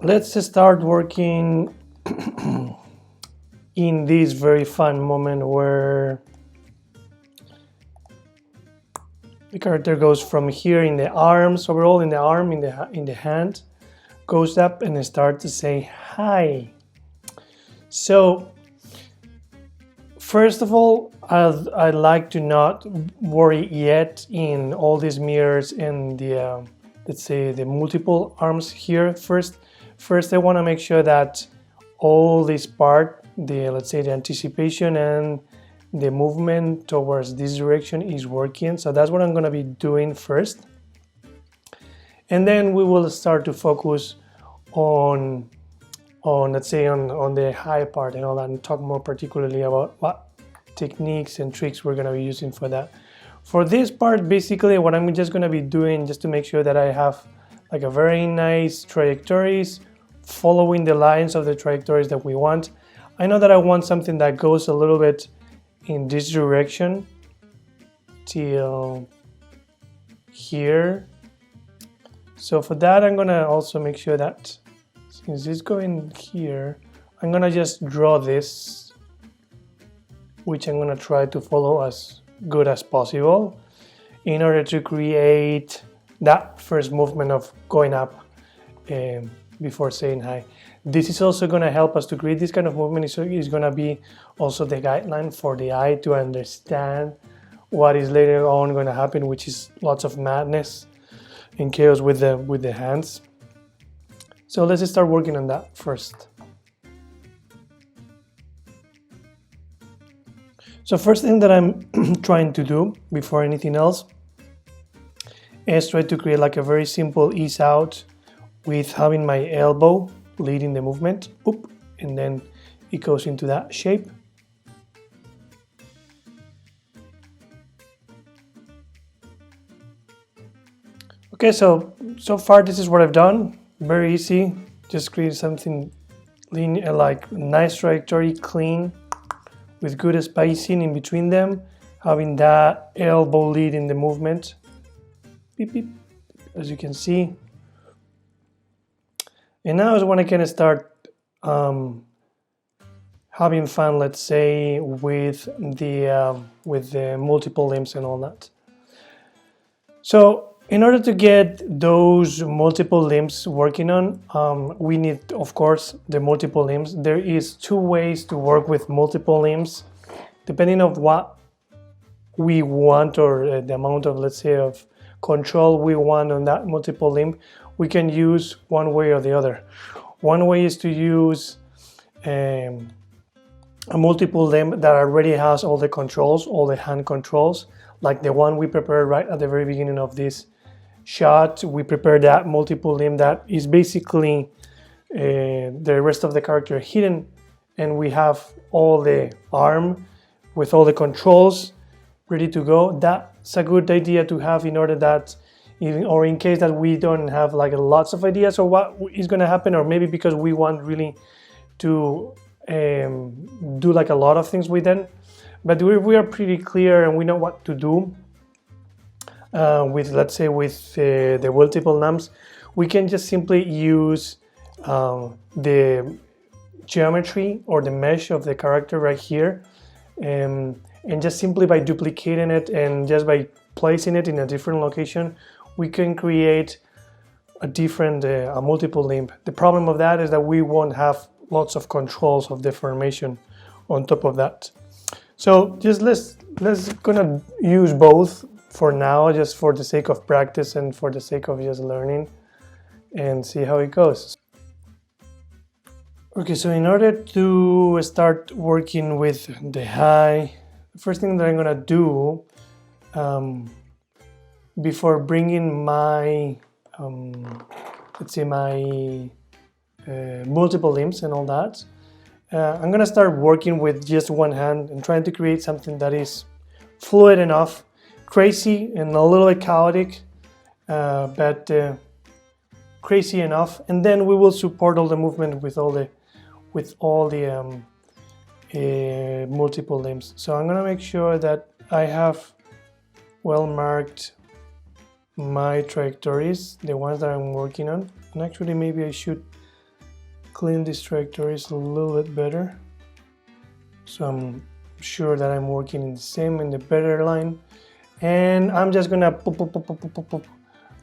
let's start working in this very fun moment where the character goes from here in the arms, overall in the arm, in the hand, goes up and starts to say hi. So first of all, I'd like to not worry yet in all these mirrors and the let's say the multiple arms here. First I want to make sure that all this part, let's say the anticipation and the movement towards this direction is working. So that's what I'm going to be doing first. And then we will start to focus on let's say on the high part and all that, and talk more particularly about what techniques and tricks we're going to be using for that. For this part, basically what I'm just going to be doing, just to make sure that I have like a very nice trajectories, following the lines of the trajectories that we want. I know that I want something that goes a little bit in this direction till here. So for that, I'm gonna also make sure that since it's going here, I'm gonna just draw this, which I'm gonna try to follow as good as possible in order to create that first movement of going up before saying hi. This is also going to help us to create this kind of movement. So it's going to be also the guideline for the eye to understand what is later on going to happen, which is lots of madness and chaos with the hands. So let's start working on that first. So first thing that I'm trying to do before anything else is try to create like a very simple ease out with having my elbow leading the movement, oop, and then it goes into that shape. Okay, so far this is what I've done. Very easy, just create something linear, like nice trajectory, clean, with good spacing in between them, having that elbow leading the movement. Beep, beep, as you can see. And now is when I can start having fun, let's say, with the multiple limbs and all that. So in order to get those multiple limbs working on, we need, of course, the multiple limbs. There is two ways to work with multiple limbs, depending on what we want or the amount of, let's say, of control we want on that multiple limb. We can use one way or the other. One way is to use a multiple limb that already has all the controls, all the hand controls, like the one we prepared right at the very beginning of this shot. We prepared that multiple limb that is basically the rest of the character hidden, and we have all the arm with all the controls ready to go. That's a good idea to have in order that or in case that we don't have like lots of ideas of what is going to happen, or maybe because we want really to do like a lot of things with them, but we are pretty clear and we know what to do with, let's say, with the multiple limbs. We can just simply use the geometry or the mesh of the character right here, and just simply by duplicating it and just by placing it in a different location, we can create a different, a multiple limb. The problem of that is that we won't have lots of controls of deformation on top of that. So just let's gonna use both for now, just for the sake of practice and for the sake of just learning, and see how it goes. Okay, so in order to start working with the high, the first thing that I'm gonna do before bringing my, let's say, my multiple limbs and all that, I'm gonna start working with just one hand and trying to create something that is fluid enough, crazy and a little bit chaotic, but crazy enough. And then we will support all the movement with all the multiple limbs. So I'm gonna make sure that I have well marked my trajectories, the ones that I'm working on. And actually maybe I should clean these trajectories a little bit better, so I'm sure that I'm working in the better line. And I'm just gonna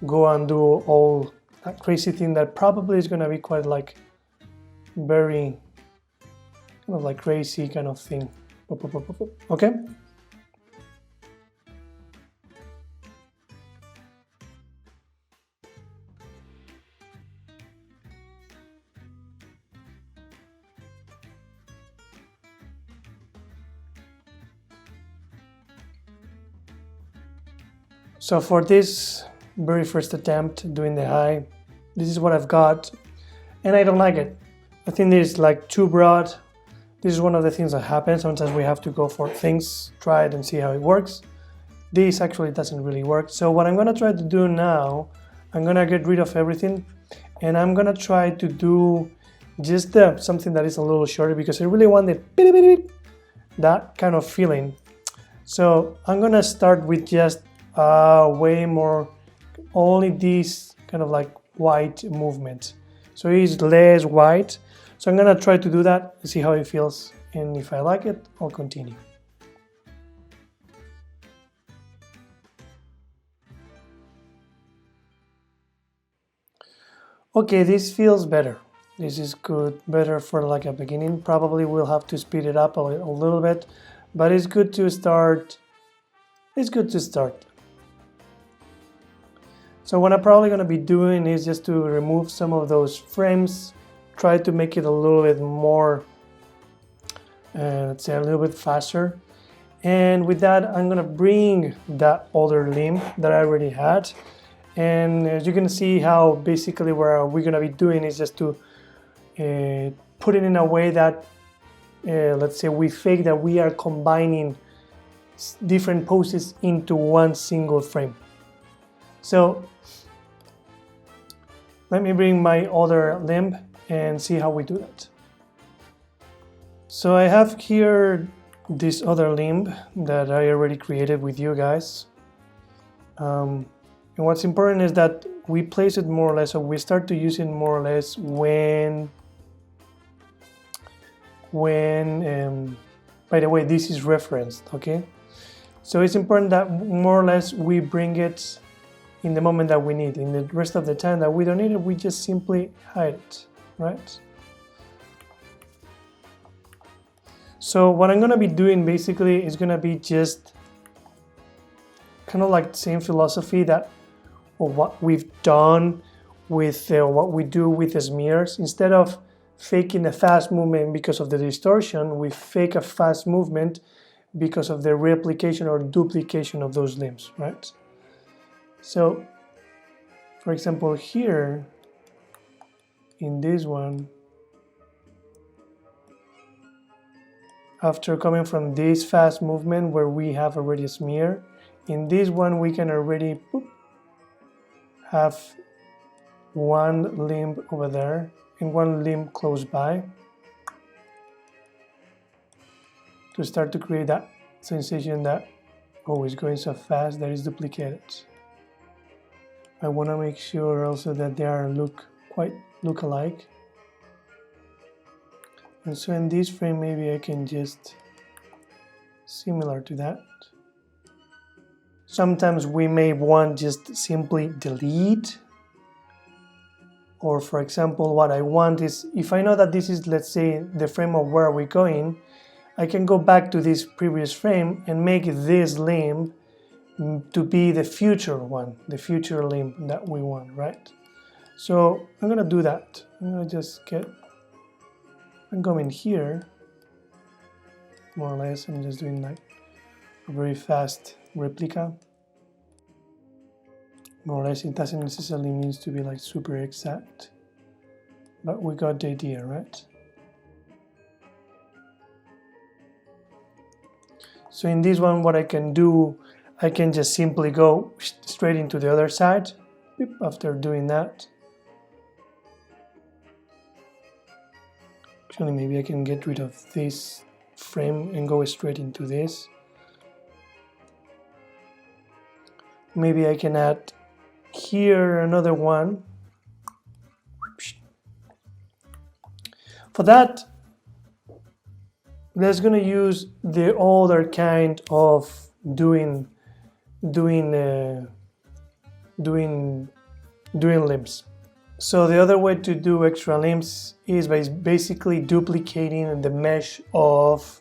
go and do all that crazy thing that probably is gonna be quite like very kind of like crazy kind of thing. Okay. So for this very first attempt doing the high, this is what I've got, and I don't like it. I think this is like too broad. This is one of the things that happens. Sometimes we have to go for things, try it and see how it works. This actually doesn't really work. So what I'm gonna try to do now, I'm gonna get rid of everything, and I'm gonna try to do just something that is a little shorter, because I really want that kind of feeling. So I'm gonna start with just way more, only this kind of like white movement. So it's less white. So I'm gonna try to do that and see how it feels, and if I like it, I'll continue. Okay, this feels better. This is good, better for like a beginning. Probably we'll have to speed it up a little bit, but it's good to start. It's good to start. So what I'm probably gonna be doing is just to remove some of those frames, try to make it a little bit more, let's say a little bit faster. And with that, I'm gonna bring that other limb that I already had. And as you can see how basically what we're gonna be doing is just to put it in a way that, let's say we fake that we are combining different poses into one single frame. So let me bring my other limb and see how we do that. So I have here this other limb that I already created with you guys. And what's important is that we place it more or less, so we start to use it more or less when by the way, this is referenced, okay? So it's important that more or less we bring it in the moment that we need. In the rest of the time that we don't need it, we just simply hide it, right? So what I'm gonna be doing basically is gonna be just kind of like the same philosophy that of what we've done with what we do with the smears. Instead of faking a fast movement because of the distortion, we fake a fast movement because of the replication or duplication of those limbs, right? So, for example, here, in this one, after coming from this fast movement where we have already a smear, in this one we can already have one limb over there and one limb close by to start to create that sensation that, oh, it's going so fast that it's duplicated. I want to make sure also that they are quite look alike. And so in this frame, maybe I can just similar to that. Sometimes we may want just simply delete. Or for example, what I want is, if I know that this is, let's say, the frame of where we're going, I can go back to this previous frame and make this limb to be the future one, the future limb that we want, right? So I'm gonna do that. I'm gonna just I'm going here, more or less. I'm just doing like a very fast replica. More or less, it doesn't necessarily mean to be like super exact, but we got the idea, right? So in this one, what I can do, I can just simply go straight into the other side after doing that. Actually, maybe I can get rid of this frame and go straight into this. Maybe I can add here another one. For that, let's gonna use the other kind of doing limbs. So the other way to do extra limbs is by basically duplicating the mesh of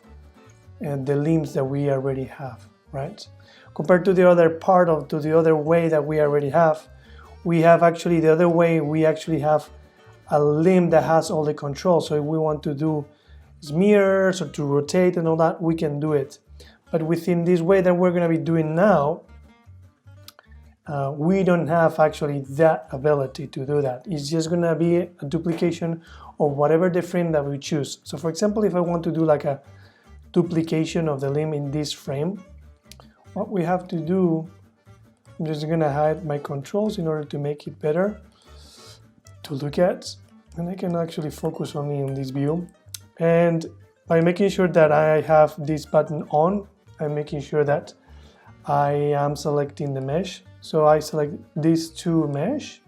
the limbs that we already have, right? Compared to the other to the other way that we already have, we have actually the other way, we actually have a limb that has all the controls. So if we want to do smears or to rotate and all that, we can do it. But within this way that we're going to be doing now, we don't have actually that ability to do that. It's just going to be a duplication of whatever the frame that we choose. So for example, if I want to do like a duplication of the limb in this frame, what we have to do, I'm just going to hide my controls in order to make it better to look at, and I can actually focus only on this view. And by making sure that I have this button on, I'm making sure that I am selecting the mesh. So I select these two mesh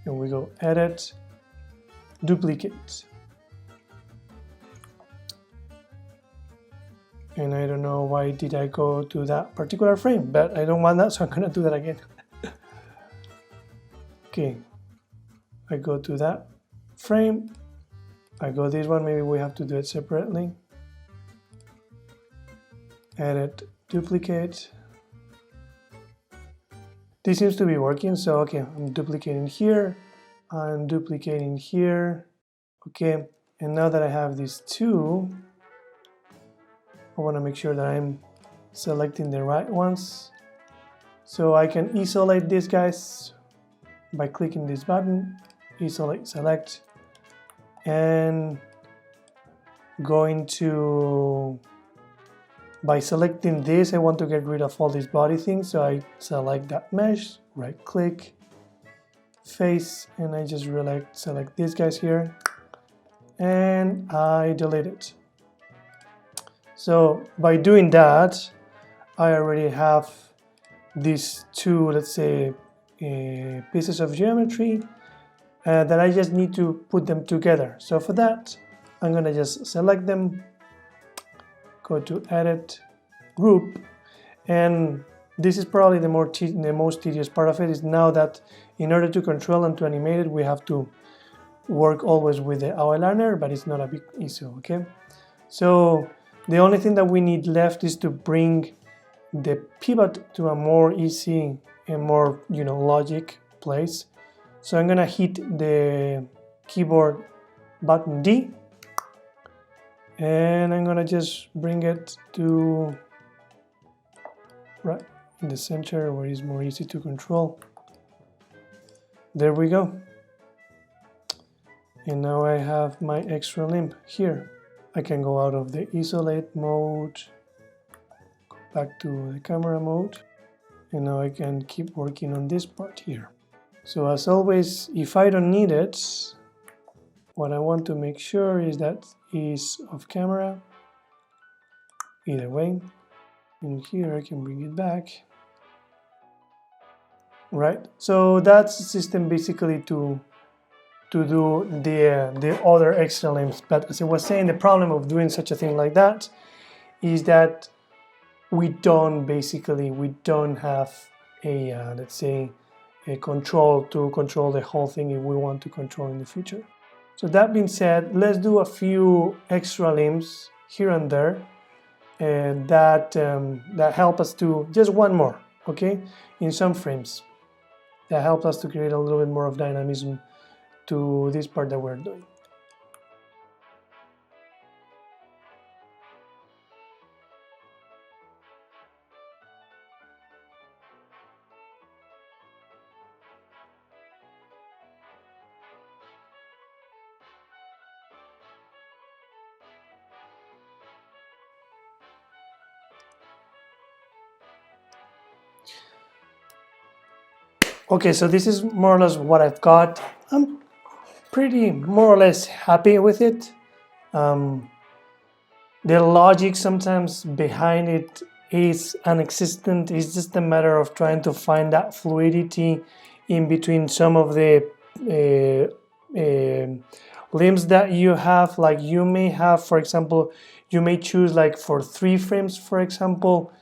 and we go edit, duplicate. And I don't know why did I go to that particular frame, but I don't want that, so I'm gonna do that again. Okay, I go to that frame, I go this one, maybe we have to do it separately. Edit, duplicate. This seems to be working, so okay, I'm duplicating here, I'm duplicating here. Okay, and now that I have these two, I want to make sure that I'm selecting the right ones. So I can isolate these guys by clicking this button, isolate, select, and going to, by selecting this, I want to get rid of all these body things, so I select that mesh, right click, face, and I just select these guys here, and I delete it. So by doing that, I already have these two, let's say, pieces of geometry that I just need to put them together. So for that, I'm gonna just select them, go to edit, group, and this is probably the most tedious part of it, is now that in order to control and to animate it, we have to work always with the outliner, but it's not a big issue, okay? So the only thing that we need left is to bring the pivot to a more easy and more, logic place. So I'm gonna hit the keyboard button D, and I'm gonna just bring it to right in the center where it's more easy to control. There we go. And now I have my extra limb here. I can go out of the isolate mode, go back to the camera mode, and now I can keep working on this part here. So as always, if I don't need it, what I want to make sure is that is off camera, either way, and here I can bring it back. Right, so that's the system basically to do the other extra limbs. But as I was saying, the problem of doing such a thing like that is that we don't have a let's say a control to control the whole thing if we want to control in the future. So that being said, let's do a few extra limbs here and there, and that help us to just one more, okay, in some frames that help us to create a little bit more of dynamism to this part that we're doing. Okay, so this is more or less what I've got. I'm pretty more or less happy with it. The logic sometimes behind it is non-existent. It's just a matter of trying to find that fluidity in between some of the limbs that you have, like you may have, for example, you may choose like for 3 frames, for example,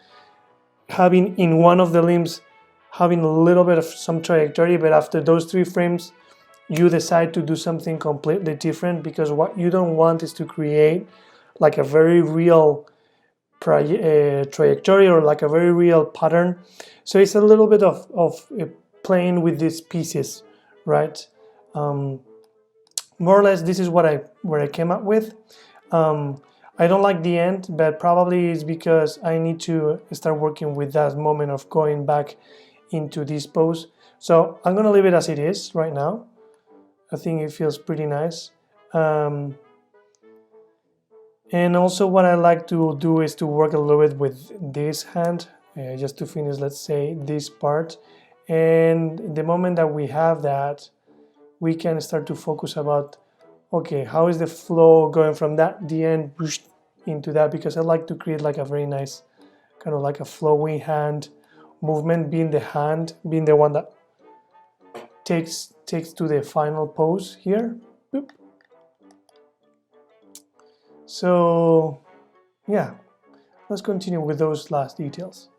having in one of the limbs having a little bit of some trajectory, but after those 3 frames you decide to do something completely different, because what you don't want is to create like a very real trajectory or like a very real pattern. So it's a little bit of playing with these pieces, right? More or less this is what I came up with. I don't like the end, but probably it's because I need to start working with that moment of going back into this pose. So I'm gonna leave it as it is right now. I think it feels pretty nice. And also what I like to do is to work a little bit with this hand, just to finish, let's say, this part. And the moment that we have that, we can start to focus about, okay, how is the flow going from that, the end, into that, because I like to create like a very nice, kind of like a flowing hand movement, being the one that takes to the final pose here. Boop. So yeah, let's continue with those last details.